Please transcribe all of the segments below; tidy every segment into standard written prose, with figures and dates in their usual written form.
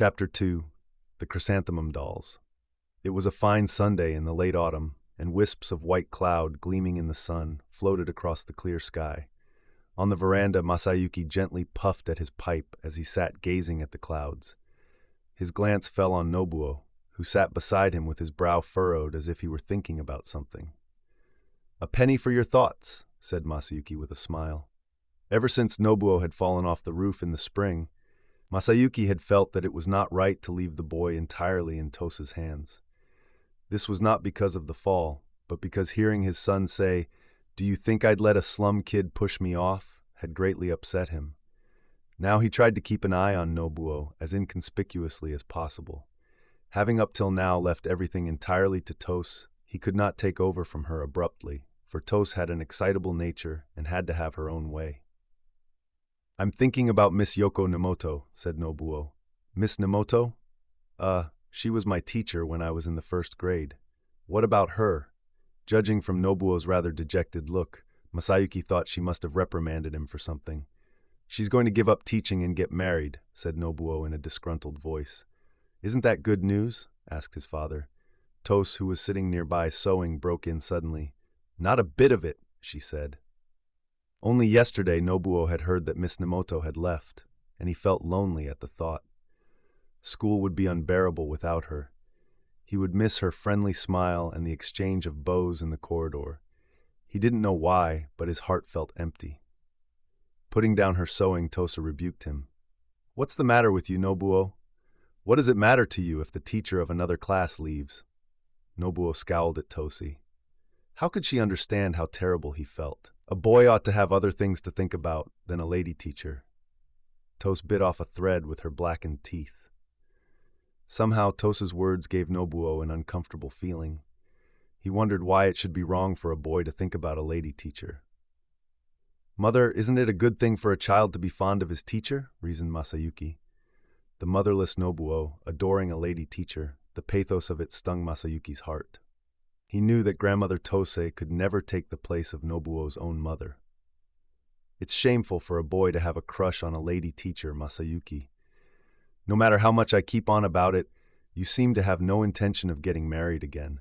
Chapter 2. The Chrysanthemum Dolls. It was a fine Sunday in the late autumn, and wisps of white cloud gleaming in the sun floated across the clear sky. On the veranda, Masayuki gently puffed at his pipe as he sat gazing at the clouds. His glance fell on Nobuo, who sat beside him with his brow furrowed as if he were thinking about something. "A penny for your thoughts," said Masayuki with a smile. Ever since Nobuo had fallen off the roof in the spring, Masayuki had felt that it was not right to leave the boy entirely in Tosa's hands. This was not because of the fall, but because hearing his son say, "Do you think I'd let a slum kid push me off?" had greatly upset him. Now he tried to keep an eye on Nobuo as inconspicuously as possible. Having up till now left everything entirely to Tose, he could not take over from her abruptly, for Tose had an excitable nature and had to have her own way. "I'm thinking about Miss Yoko Nemoto," said Nobuo. "Miss Nemoto? She was my teacher when I was in the first grade. What about her?" Judging from Nobuo's rather dejected look, Masayuki thought she must have reprimanded him for something. "She's going to give up teaching and get married," said Nobuo in a disgruntled voice. "Isn't that good news?" asked his father. Tose, who was sitting nearby sewing, broke in suddenly. "Not a bit of it," she said. Only yesterday Nobuo had heard that Miss Nemoto had left, and he felt lonely at the thought. School would be unbearable without her. He would miss her friendly smile and the exchange of bows in the corridor. He didn't know why, but his heart felt empty. Putting down her sewing, Tosa rebuked him. "What's the matter with you, Nobuo? What does it matter to you if the teacher of another class leaves?" Nobuo scowled at Tosi. How could she understand how terrible he felt? A boy ought to have other things to think about than a lady teacher. Tose bit off a thread with her blackened teeth. Somehow Tosa's words gave Nobuo an uncomfortable feeling. He wondered why it should be wrong for a boy to think about a lady teacher. "Mother, isn't it a good thing for a child to be fond of his teacher?" reasoned Masayuki. The motherless Nobuo, adoring a lady teacher, the pathos of it stung Masayuki's heart. He knew that grandmother Tose could never take the place of Nobuo's own mother. "It's shameful for a boy to have a crush on a lady teacher, Masayuki. No matter how much I keep on about it, you seem to have no intention of getting married again.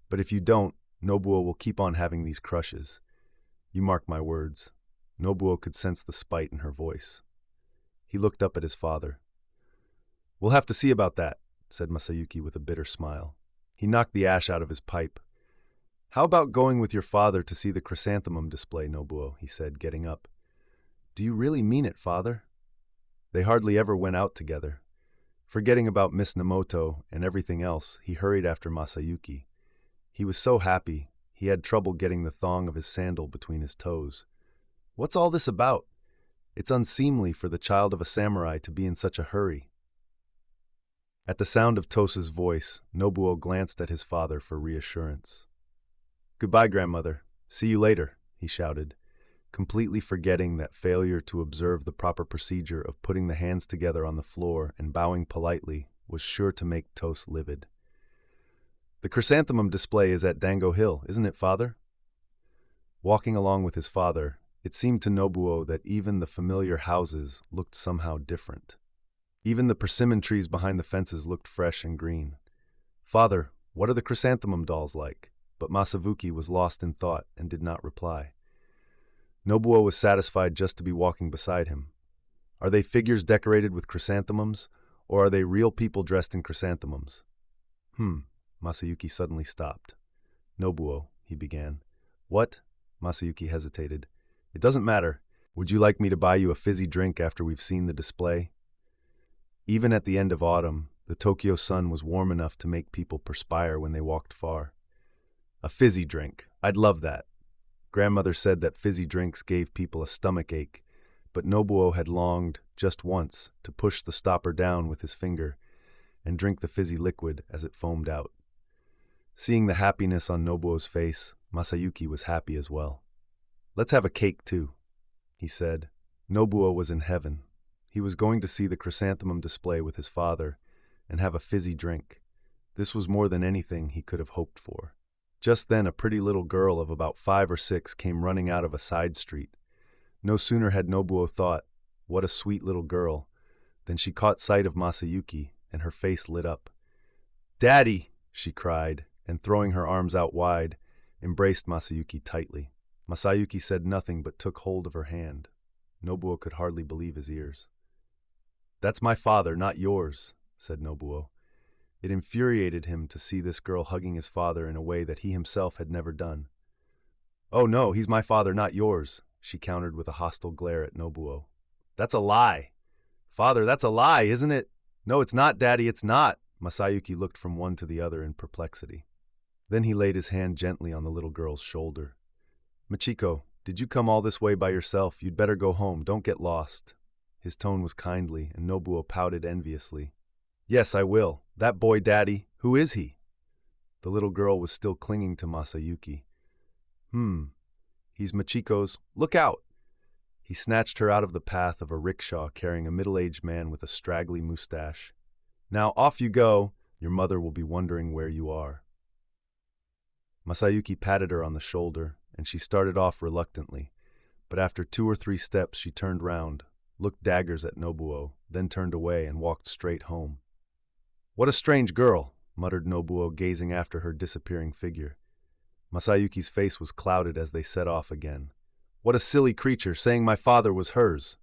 But if you don't, Nobuo will keep on having these crushes. You mark my words." Nobuo could sense the spite in her voice. He looked up at his father. "We'll have to see about that," said Masayuki with a bitter smile. He knocked the ash out of his pipe. "How about going with your father to see the chrysanthemum display, Nobuo?" he said, getting up. "Do you really mean it, father?" They hardly ever went out together. Forgetting about Miss Nemoto and everything else, he hurried after Masayuki. He was so happy, he had trouble getting the thong of his sandal between his toes. "What's all this about? It's unseemly for the child of a samurai to be in such a hurry." At the sound of Tosa's voice, Nobuo glanced at his father for reassurance. "Goodbye, grandmother. See you later," he shouted, completely forgetting that failure to observe the proper procedure of putting the hands together on the floor and bowing politely was sure to make Tose livid. "The chrysanthemum display is at Dango Hill, isn't it, father?" Walking along with his father, it seemed to Nobuo that even the familiar houses looked somehow different. Even the persimmon trees behind the fences looked fresh and green. "Father, what are the chrysanthemum dolls like?" But Masayuki was lost in thought and did not reply. Nobuo was satisfied just to be walking beside him. "Are they figures decorated with chrysanthemums, or are they real people dressed in chrysanthemums?" Masayuki suddenly stopped. "Nobuo," he began. "What?" Masayuki hesitated. "It doesn't matter. Would you like me to buy you a fizzy drink after we've seen the display?" Even at the end of autumn, the Tokyo sun was warm enough to make people perspire when they walked far. "A fizzy drink. I'd love that." Grandmother said that fizzy drinks gave people a stomach ache, but Nobuo had longed, just once, to push the stopper down with his finger and drink the fizzy liquid as it foamed out. Seeing the happiness on Nobuo's face, Masayuki was happy as well. "Let's have a cake too," he said. Nobuo was in heaven. He was going to see the chrysanthemum display with his father and have a fizzy drink. This was more than anything he could have hoped for. Just then a pretty little girl of about 5 or 6 came running out of a side street. No sooner had Nobuo thought, "What a sweet little girl," than she caught sight of Masayuki and her face lit up. "Daddy!" she cried, and throwing her arms out wide, embraced Masayuki tightly. Masayuki said nothing but took hold of her hand. Nobuo could hardly believe his ears. "That's my father, not yours," said Nobuo. It infuriated him to see this girl hugging his father in a way that he himself had never done. "Oh no, he's my father, not yours," she countered with a hostile glare at Nobuo. "That's a lie. Father, that's a lie, isn't it?" "No, it's not, Daddy, it's not." Masayuki looked from one to the other in perplexity. Then he laid his hand gently on the little girl's shoulder. "Machiko, did you come all this way by yourself? You'd better go home, don't get lost." His tone was kindly, and Nobuo pouted enviously. "Yes, I will. That boy, Daddy, who is he?" The little girl was still clinging to Masayuki. He's Machiko's. Look out!" He snatched her out of the path of a rickshaw carrying a middle-aged man with a straggly mustache. "Now off you go. Your mother will be wondering where you are." Masayuki patted her on the shoulder, and she started off reluctantly, but after 2 or 3 steps she turned round, looked daggers at Nobuo, then turned away and walked straight home. "What a strange girl," muttered Nobuo, gazing after her disappearing figure. Masayuki's face was clouded as they set off again. "What a silly creature, saying my father was hers."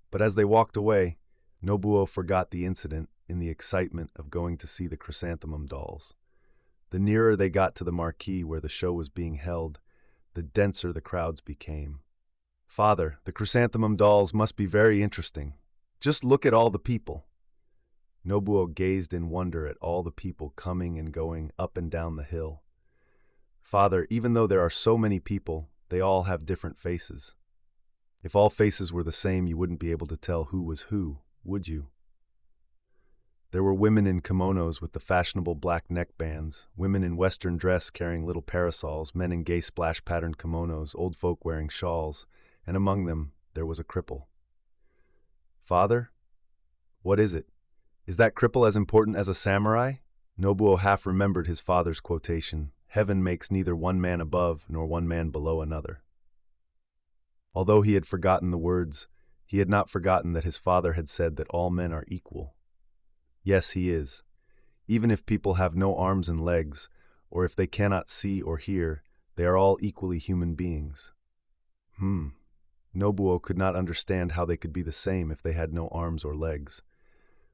But as they walked away, Nobuo forgot the incident in the excitement of going to see the Chrysanthemum dolls. The nearer they got to the marquee where the show was being held, the denser the crowds became. "Father, the Chrysanthemum dolls must be very interesting. Just look at all the people." Nobuo gazed in wonder at all the people coming and going up and down the hill. "Father, even though there are so many people, they all have different faces. If all faces were the same, you wouldn't be able to tell who was who, would you?" There were women in kimonos with the fashionable black neckbands, women in Western dress carrying little parasols, men in gay splash-patterned kimonos, old folk wearing shawls, and among them there was a cripple. "Father? What is it? Is that cripple as important as a samurai?" Nobuo half remembered his father's quotation, "Heaven makes neither one man above nor one man below another." Although he had forgotten the words, he had not forgotten that his father had said that all men are equal. Yes, he is. Even if people have no arms and legs, or if they cannot see or hear, they are all equally human beings. Nobuo could not understand how they could be the same if they had no arms or legs.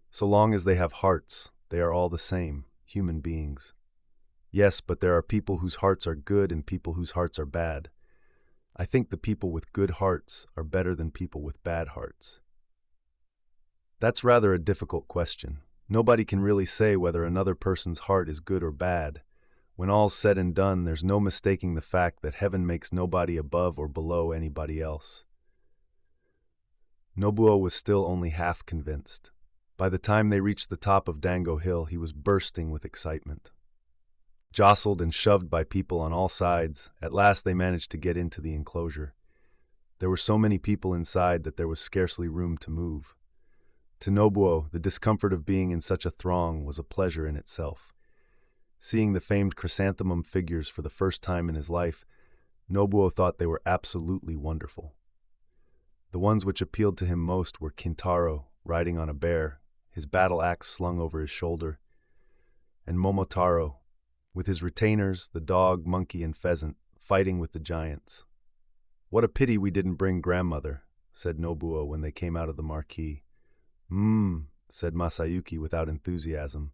So long as they have hearts, they are all the same, human beings. Yes, but there are people whose hearts are good and people whose hearts are bad. I think the people with good hearts are better than people with bad hearts. That's rather a difficult question. Nobody can really say whether another person's heart is good or bad. When all's said and done, there's no mistaking the fact that heaven makes nobody above or below anybody else. Nobuo was still only half convinced. By the time they reached the top of Dango Hill, he was bursting with excitement. Jostled and shoved by people on all sides, at last they managed to get into the enclosure. There were so many people inside that there was scarcely room to move. To Nobuo, the discomfort of being in such a throng was a pleasure in itself. Seeing the famed chrysanthemum figures for the first time in his life, Nobuo thought they were absolutely wonderful. The ones which appealed to him most were Kintaro, riding on a bear, his battle axe slung over his shoulder, and Momotaro, with his retainers, the dog, monkey, and pheasant, fighting with the giants. "What a pity we didn't bring grandmother," said Nobuo when they came out of the marquee. Said Masayuki without enthusiasm.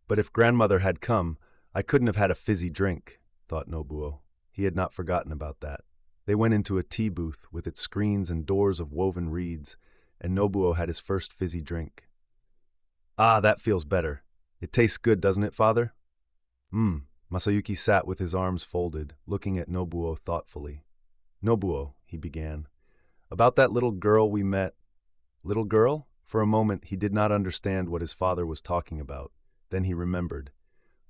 "But if grandmother had come, I couldn't have had a fizzy drink," thought Nobuo. He had not forgotten about that. They went into a tea booth with its screens and doors of woven reeds, and Nobuo had his first fizzy drink. "Ah, that feels better. It tastes good, doesn't it, father?" Masayuki sat with his arms folded, looking at Nobuo thoughtfully. "Nobuo," he began, "about that little girl we met." "Little girl?" For a moment he did not understand what his father was talking about. Then he remembered.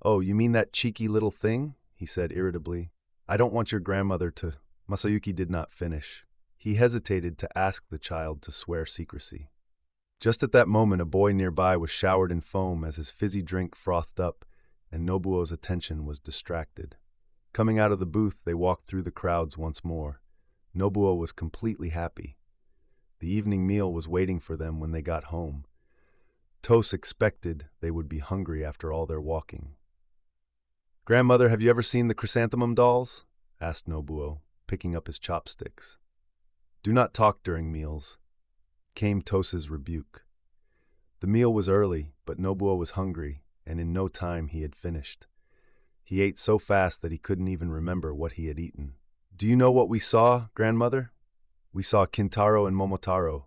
"Oh, you mean that cheeky little thing?" he said irritably. "I don't want your grandmother to—" Masayuki did not finish. He hesitated to ask the child to swear secrecy. Just at that moment a boy nearby was showered in foam as his fizzy drink frothed up, and Nobuo's attention was distracted. Coming out of the booth, they walked through the crowds once more. Nobuo was completely happy. The evening meal was waiting for them when they got home. Tos expected they would be hungry after all their walking. "Grandmother, have you ever seen the Chrysanthemum dolls?" asked Nobuo, picking up his chopsticks. "Do not talk during meals," came Tos's rebuke. The meal was early, but Nobuo was hungry, and in no time he had finished. He ate so fast that he couldn't even remember what he had eaten. "Do you know what we saw, grandmother? We saw Kintaro and Momotaro."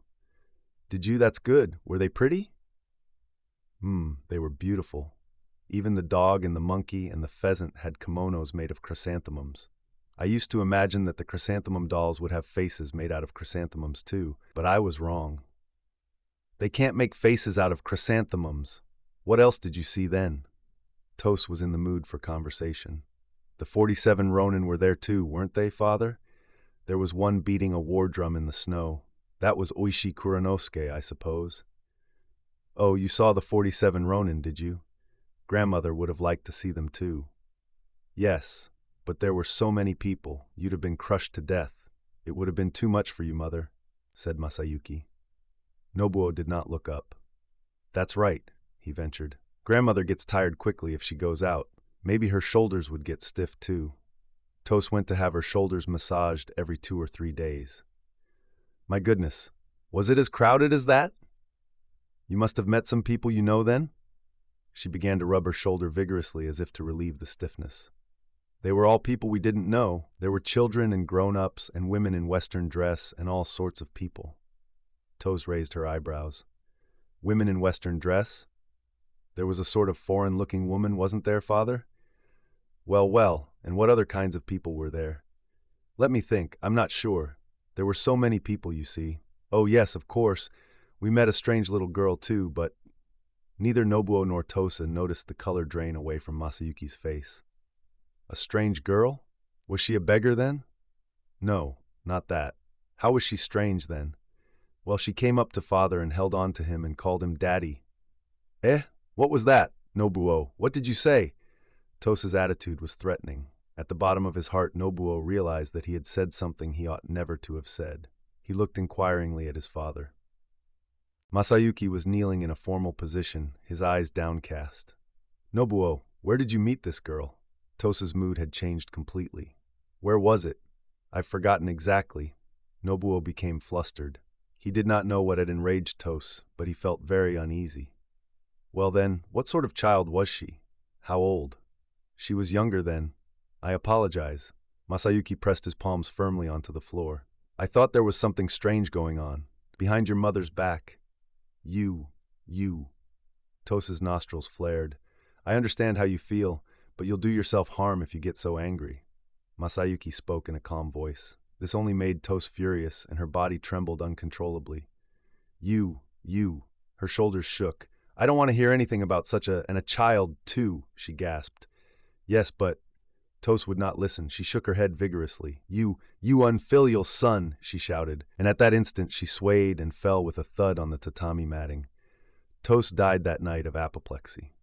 "Did you? That's good. Were they pretty?" They were beautiful. Even the dog and the monkey and the pheasant had kimonos made of chrysanthemums. I used to imagine that the chrysanthemum dolls would have faces made out of chrysanthemums too, but I was wrong. "They can't make faces out of chrysanthemums. What else did you see then?" Tos was in the mood for conversation. "The 47 Ronin were there too, weren't they, father? There was one beating a war drum in the snow. That was Oishi Kuranosuke, I suppose." "Oh, you saw the 47 Ronin, did you? Grandmother would have liked to see them too." "Yes, but there were so many people, you'd have been crushed to death. It would have been too much for you, mother," said Masayuki. Nobuo did not look up. "That's right," he ventured. "Grandmother gets tired quickly if she goes out. Maybe her shoulders would get stiff too." Tos went to have her shoulders massaged every 2 or 3 days. "My goodness, was it as crowded as that? You must have met some people you know then?" She began to rub her shoulder vigorously as if to relieve the stiffness. "They were all people we didn't know. There were children and grown-ups and women in Western dress and all sorts of people." Tos raised her eyebrows. "Women in Western dress? There was a sort of foreign-looking woman, wasn't there, father?" Well, and what other kinds of people were there?" "Let me think, I'm not sure. There were so many people, you see. Oh yes, of course. We met a strange little girl too, but..." Neither Nobuo nor Tosa noticed the color drain away from Masayuki's face. "A strange girl? Was she a beggar then?" "No, not that. How was she strange then?" "Well, she came up to father and held on to him and called him daddy." "Eh? What was that? Nobuo, what did you say?" Tosa's attitude was threatening. At the bottom of his heart, Nobuo realized that he had said something he ought never to have said. He looked inquiringly at his father. Masayuki was kneeling in a formal position, his eyes downcast. "Nobuo, where did you meet this girl?" Tosa's mood had changed completely. "Where was it?" "I've forgotten exactly." Nobuo became flustered. He did not know what had enraged Tos, but he felt very uneasy. "Well then, what sort of child was she? How old?" "She was younger then. I apologize." Masayuki pressed his palms firmly onto the floor. "I thought there was something strange going on. Behind your mother's back." You. Tosa's nostrils flared. "I understand how you feel, but you'll do yourself harm if you get so angry." Masayuki spoke in a calm voice. This only made Tos furious, and her body trembled uncontrollably. You. Her shoulders shook. "I don't want to hear anything about such a child, too," she gasped. "Yes, but..." Tos would not listen. She shook her head vigorously. You unfilial son," she shouted, and at that instant she swayed and fell with a thud on the tatami matting. Tos died that night of apoplexy.